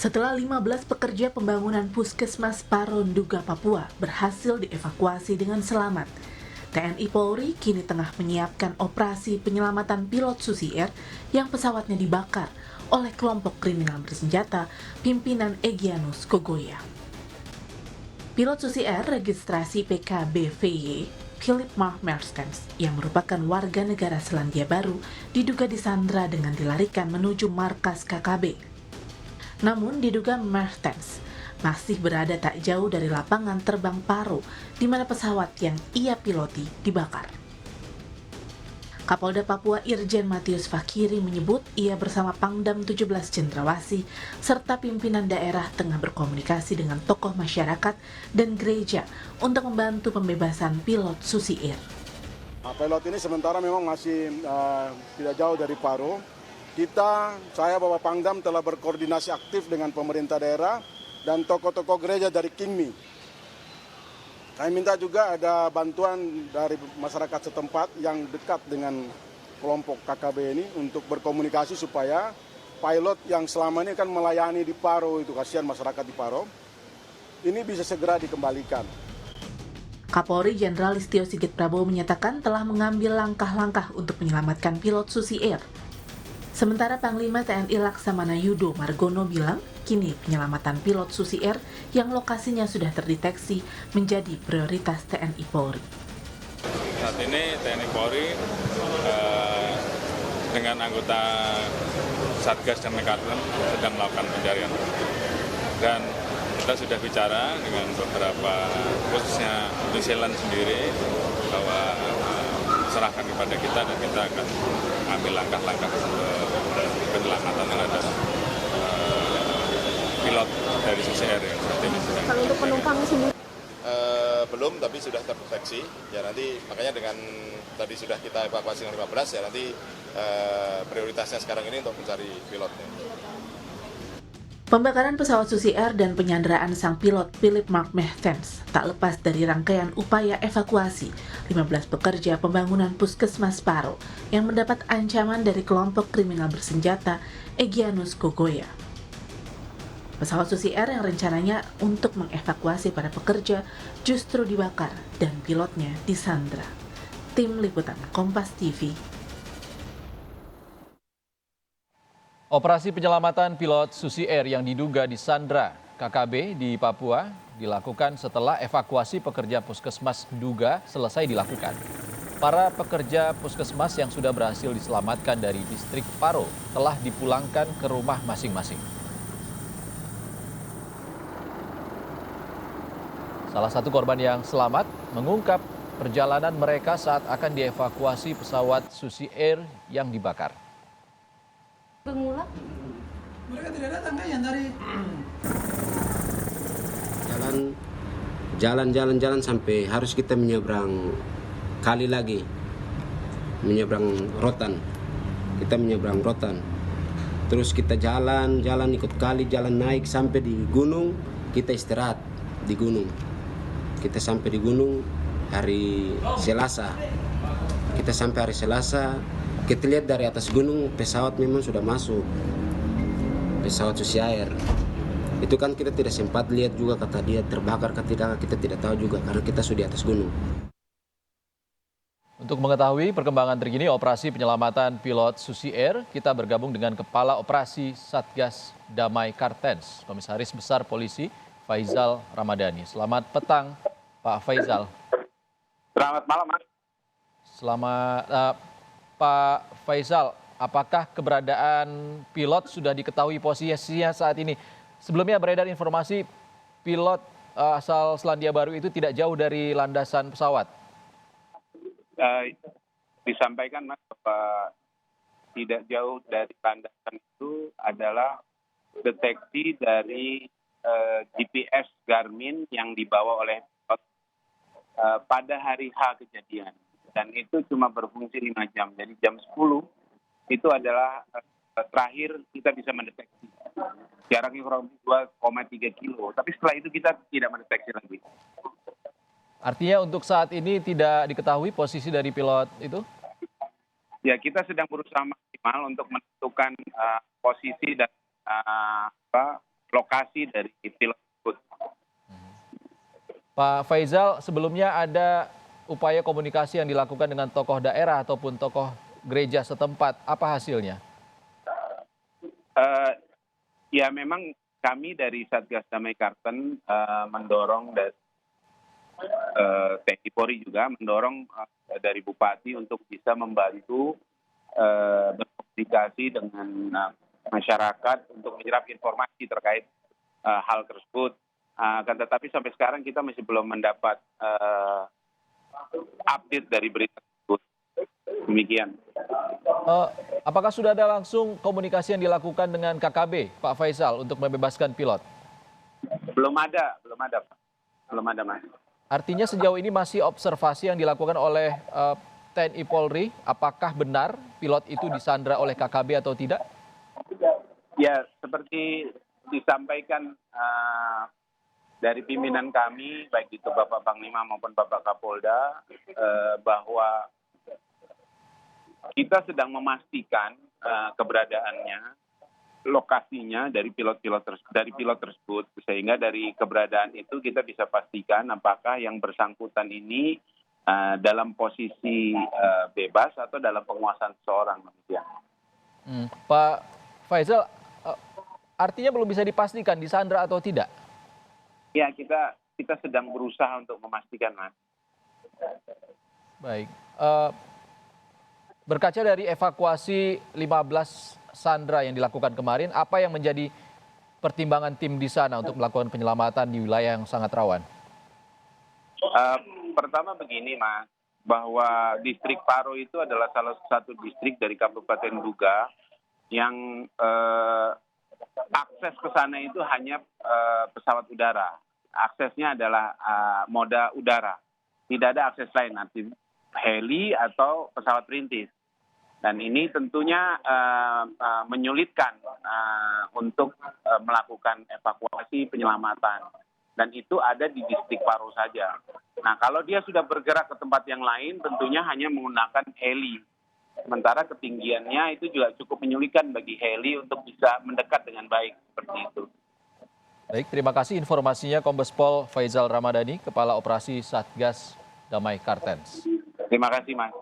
Setelah 15 pekerja pembangunan Puskesmas Paro Nduga, Papua berhasil dievakuasi dengan selamat, TNI Polri kini tengah menyiapkan operasi penyelamatan pilot Susi Air yang pesawatnya dibakar oleh kelompok kriminal bersenjata pimpinan Egyanus Kogoya. Pilot Susi Air registrasi PKBVY Philip Mark Mertens yang merupakan warga negara Selandia Baru diduga disandra dengan dilarikan menuju markas KKB. Namun diduga Mertens masih berada tak jauh dari lapangan terbang Paro di mana pesawat yang ia piloti dibakar. Kapolda Papua Irjen Matius Fakiri menyebut ia bersama Pangdam 17 Cendrawasih serta pimpinan daerah tengah berkomunikasi dengan tokoh masyarakat dan gereja untuk membantu pembebasan pilot Susi Air. Pilot ini sementara memang masih tidak jauh dari Paro. Saya Bapak Pangdam telah berkoordinasi aktif dengan pemerintah daerah dan tokoh-tokoh gereja dari Kingmi. Kami minta juga ada bantuan dari masyarakat setempat yang dekat dengan kelompok KKB ini untuk berkomunikasi supaya pilot yang selama ini kan melayani di Paro itu, kasihan masyarakat di Paro, ini bisa segera dikembalikan. Kapolri Jenderal Listio Sigit Prabowo menyatakan telah mengambil langkah-langkah untuk menyelamatkan pilot Susi Air. Sementara Panglima TNI Laksamana Yudo Margono bilang, kini penyelamatan pilot Susi Air yang lokasinya sudah terdeteksi menjadi prioritas TNI Polri. Saat ini TNI Polri dengan anggota Satgas dan Mekaten sedang melakukan pencarian. Dan kita sudah bicara dengan beberapa, khususnya New Zealand sendiri, bahwa serahkan kepada kita dan kita akan ambil langkah-langkah penyelamatan terhadap pilot dari Susi Air yang saat ini sedang. Kalau untuk penumpang sendiri? Belum, tapi sudah terdeteksi. Ya nanti makanya dengan tadi sudah kita evakuasi dengan 15, ya nanti prioritasnya sekarang ini untuk mencari pilotnya. Pembakaran pesawat Susi Air dan penyanderaan sang pilot Philip Mark Mertens tak lepas dari rangkaian upaya evakuasi 15 pekerja pembangunan Puskesmas Paro yang mendapat ancaman dari kelompok kriminal bersenjata Egyanus Kogoya. Pesawat Susi Air yang rencananya untuk mengevakuasi para pekerja justru dibakar dan pilotnya disandra. Tim Liputan Kompas TV. Operasi penyelamatan pilot Susi Air yang diduga disandra KKB di Papua dilakukan setelah evakuasi pekerja Puskesmas Nduga selesai dilakukan. Para pekerja Puskesmas yang sudah berhasil diselamatkan dari distrik Paro telah dipulangkan ke rumah masing-masing. Salah satu korban yang selamat mengungkap perjalanan mereka saat akan dievakuasi pesawat Susi Air yang dibakar. Pengulak? Mereka tidak datang kan yang dari jalan sampai harus kita menyeberang kali lagi, menyeberang Rotan. Kita menyeberang Rotan. Terus kita jalan ikut kali, jalan naik sampai di gunung, kita istirahat di gunung. Kita sampai di gunung hari Selasa. Kita sampai hari Selasa, kita lihat dari atas gunung pesawat memang sudah masuk. Pesawat Susi Air. Itu kan kita tidak sempat lihat juga, kata dia terbakar atau tidak, kita tidak tahu juga karena kita sudah di atas gunung. Untuk mengetahui perkembangan terkini operasi penyelamatan pilot Susi Air, kita bergabung dengan Kepala Operasi Satgas Damai Kartens, Komisaris Besar Polisi Faizal Ramadhani. Selamat petang, Pak Faizal. Selamat malam, Mas. Pak Faizal, apakah keberadaan pilot sudah diketahui posisinya saat ini? Sebelumnya beredar informasi pilot asal Selandia Baru itu tidak jauh dari landasan pesawat. Disampaikan, Mas, bahwa tidak jauh dari landasan itu adalah deteksi dari GPS Garmin yang dibawa oleh pilot pada hari H kejadian. Dan itu cuma berfungsi 5 jam. Jadi jam 10 itu adalah terakhir kita bisa mendeteksi. Jaraknya kurang 2,3 kilo. Tapi setelah itu kita tidak mendeteksi lagi. Artinya untuk saat ini tidak diketahui posisi dari pilot itu? Ya, kita sedang berusaha maksimal untuk menentukan posisi dan lokasi dari pilot tersebut. Pak Faisal, sebelumnya ada upaya komunikasi yang dilakukan dengan tokoh daerah ataupun tokoh gereja setempat. Apa hasilnya? Ya memang kami dari Satgas Damai Karten mendorong dari TNI Polri juga mendorong dari Bupati untuk bisa membantu berkomunikasi dengan masyarakat untuk menyerap informasi terkait hal tersebut. Akan tetapi sampai sekarang kita masih belum mendapat update dari berita tersebut. Demikian. Apakah sudah ada langsung komunikasi yang dilakukan dengan KKB, Pak Faisal, untuk membebaskan pilot? Belum ada, Pak. Belum ada, Mas. Artinya sejauh ini masih observasi yang dilakukan oleh TNI Polri. Apakah benar pilot itu disandra oleh KKB atau tidak? Ya, seperti disampaikan dari pimpinan kami, baik itu Bapak Panglima maupun Bapak Kapolda, bahwa kita sedang memastikan keberadaannya, lokasinya dari pilot tersebut, sehingga dari keberadaan itu kita bisa pastikan apakah yang bersangkutan ini dalam posisi bebas atau dalam penguasaan seseorang. Pak Faisal, artinya belum bisa dipastikan disandra atau tidak? Ya, kita sedang berusaha untuk memastikan, Mas. Baik. Berkaca dari evakuasi 15 sandra yang dilakukan kemarin, apa yang menjadi pertimbangan tim di sana untuk melakukan penyelamatan di wilayah yang sangat rawan? Pertama begini, Mas, bahwa distrik Paro itu adalah salah satu distrik dari Kabupaten Duga yang akses ke sana itu hanya pesawat udara. Aksesnya adalah moda udara. Tidak ada akses lain, artinya heli atau pesawat perintis. Dan ini tentunya menyulitkan untuk melakukan evakuasi penyelamatan. Dan itu ada di distrik Paro saja. Nah, kalau dia sudah bergerak ke tempat yang lain, tentunya hanya menggunakan heli. Sementara ketinggiannya itu juga cukup menyulitkan bagi heli untuk bisa mendekat dengan baik seperti itu. Baik, terima kasih informasinya Kombes Pol Faisal Ramadhani, Kepala Operasi Satgas Damai Kartens. Terima kasih, Mas.